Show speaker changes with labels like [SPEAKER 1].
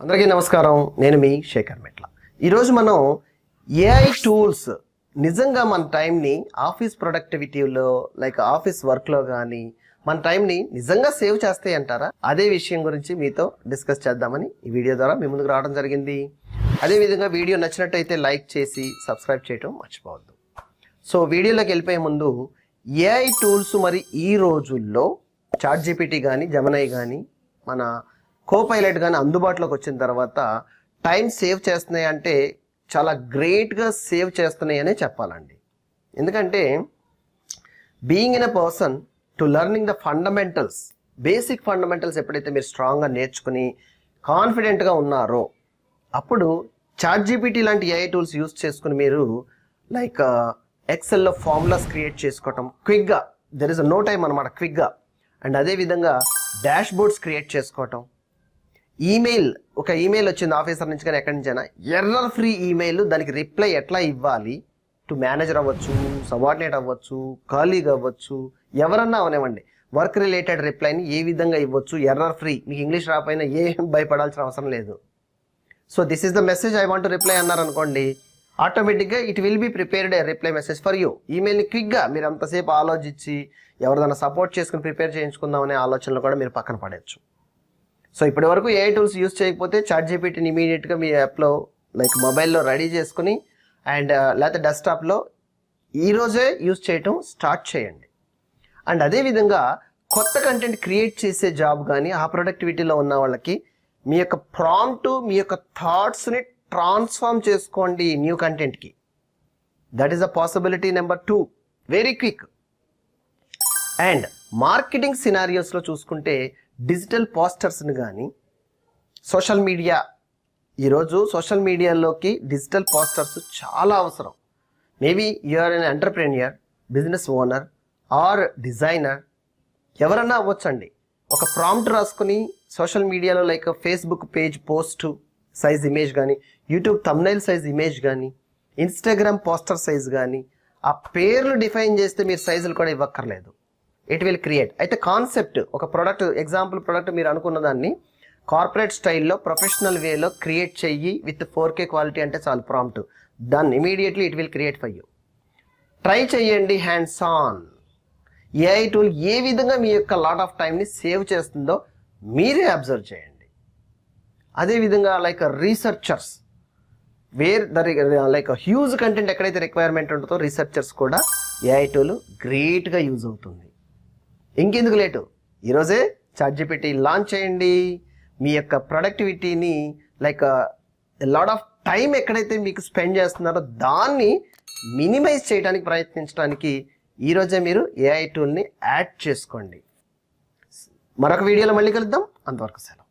[SPEAKER 1] అందరికీ నమస్కారం. నేను మీ శేఖర్ మెట్ల. ఈరోజు మనం ఏఐ టూల్స్ నిజంగా మన టైంని ఆఫీస్ ప్రొడక్టివిటీలో లైక్ ఆఫీస్ వర్క్లో కానీ మన టైంని నిజంగా సేవ్ చేస్తాయి అంటారా? అదే విషయం గురించి మీతో డిస్కస్ చేద్దామని ఈ వీడియో ద్వారా మీ ముందుకు రావడం జరిగింది. అదేవిధంగా వీడియో నచ్చినట్టయితే లైక్ చేసి సబ్స్క్రైబ్ చేయడం మర్చిపోవద్దు. సో వీడియోలోకి వెళ్ళిపోయే ముందు ఏఐ టూల్స్ మరి ఈ రోజుల్లో చాట్‌జీపీటీ కానీ జెమినీ కానీ మన కోపైలట్ కానీ అందుబాటులోకి వచ్చిన తర్వాత టైం సేవ్ చేస్తున్నాయి అంటే చాలా గ్రేట్గా సేవ్ చేస్తున్నాయి అనే చెప్పాలండి. ఎందుకంటే being in a person to learning the fundamentals, basic fundamentals ఎప్పుడైతే మీరు స్ట్రాంగ్గా నేర్చుకుని కాన్ఫిడెంట్గా ఉన్నారో అప్పుడు చాట్‌జీపీటీ లాంటి ఏఐ టూల్స్ యూస్ చేసుకుని మీరు లైక్ ఎక్సెల్లో ఫార్ములాస్ క్రియేట్ చేసుకోవటం క్విక్గా, దెర్ ఇస్ నో టైం అనమాట, క్విక్గా. అండ్ అదేవిధంగా డాష్ బోర్డ్స్ క్రియేట్ చేసుకోవటం, ఒక ఈమెయిల్ వచ్చింది ఆఫీసర్ నుంచి కానీ ఎక్కడి నుంచైనా, ఎర్రర్ ఫ్రీ ఈమెయిల్, దానికి రిప్లై ఎట్లా ఇవ్వాలి టు మేనేజర్ అవ్వచ్చు, సబార్డినేట్ అవ్వచ్చు, కాలీగ్ అవ్వచ్చు, ఎవరన్నా అవనివ్వండి, వర్క్ రిలేటెడ్ రిప్లైని ఏ విధంగా ఇవ్వచ్చు ఎర్రర్ ఫ్రీ. మీకు ఇంగ్లీష్ రాకపోయినా ఏం భయపడాల్సిన అవసరం లేదు. So this is the message I want to reply అన్నారనుకోండి, ఆటోమేటిక్గా it will be prepared a reply message for you. ఈమెయిల్ని క్విక్గా మీరు అంతసేపు ఆలోచించి ఎవరిదైనా సపోర్ట్ చేసుకుని ప్రిపేర్ చేయించుకుందాం అనే ఆలోచనలు కూడా మీరు పక్కన పడవచ్చు. సో ఇప్పటి వరకు ఏఐ టూల్స్ యూస్ చేయకపోతే చాట్‌జీపీటీని ఇమీడియట్గా మీ యాప్లో లైక్ మొబైల్లో రెడీ చేసుకుని అండ్ లేకపోతే డెస్క్టాప్లో ఈరోజే యూస్ చేయటం స్టార్ట్ చేయండి. అండ్ అదేవిధంగా కొత్త కంటెంట్ క్రియేట్ చేసే జాబ్ కానీ ఆ ప్రొడక్టివిటీలో ఉన్న వాళ్ళకి మీ యొక్క ప్రాంప్ట్, మీ యొక్క థాట్స్ని ట్రాన్స్ఫార్మ్ చేసుకోండి న్యూ కంటెంట్కి. That is the possibility number 2, very quick. And marketing సినారియోస్లో చూసుకుంటే డిజిటల్ పోస్టర్స్ని కానీ సోషల్ మీడియా, ఈరోజు సోషల్ మీడియాలోకి డిజిటల్ పోస్టర్స్ చాలా అవసరం. Maybe you are an entrepreneur, business owner or designer, ఎవరన్నా అవ్వచ్చండి. ఒక ప్రాంప్ట్ రాసుకుని సోషల్ మీడియాలో like Facebook page post size image కానీ, యూట్యూబ్ థంబ్నైల్ సైజ్ ఇమేజ్ కానీ, ఇన్స్టాగ్రామ్ పోస్టర్ సైజ్ కానీ ఆ పేర్లు డిఫైన్ చేస్తే మీరు సైజులు కూడా ఇవ్వక్కర్లేదు, ఇట్ విల్ క్రియేట్. అయితే కాన్సెప్ట్, ఒక ప్రోడక్ట్ ఎగ్జాంపుల్ ప్రోడక్ట్ మీరు అనుకున్న దాన్ని కార్పొరేట్ స్టైల్లో ప్రొఫెషనల్ వేలో క్రియేట్ చెయ్యి విత్ 4K క్వాలిటీ అంటే చాలు ప్రాంప్ట్, దాన్ని immediately it will create for you. Try చేయండి హ్యాండ్స్ ఆన్. ఏఐ టూల్ ఏ విధంగా మీ యొక్క లాట్ ఆఫ్ టైంని సేవ్ చేస్తుందో మీరే అబ్జర్వ్ చేయండి. అదేవిధంగా like researchers like huge content ఎక్కడైతే రిక్వైర్మెంట్ ఉంటుందో రీసెర్చర్స్ కూడా ఏఐ టూల్ గ్రేట్గా యూజ్ అవుతుంది. ఇంకెందుకు లేటు, ఈరోజే చాట్‌జీపీటీ లాంచ్ చేయండి. మీ యొక్క ప్రొడక్టివిటీని లైక్ లాట్ ఆఫ్ టైం ఎక్కడైతే మీకు స్పెండ్ చేస్తున్నారో దాన్ని మినిమైజ్ చేయడానికి ప్రయత్నించడానికి ఈరోజే మీరు ఏఐ టూల్ని యాడ్ చేసుకోండి. మరొక వీడియోలో మళ్ళీ కలుద్దాం. అంతవరకు సెలవు.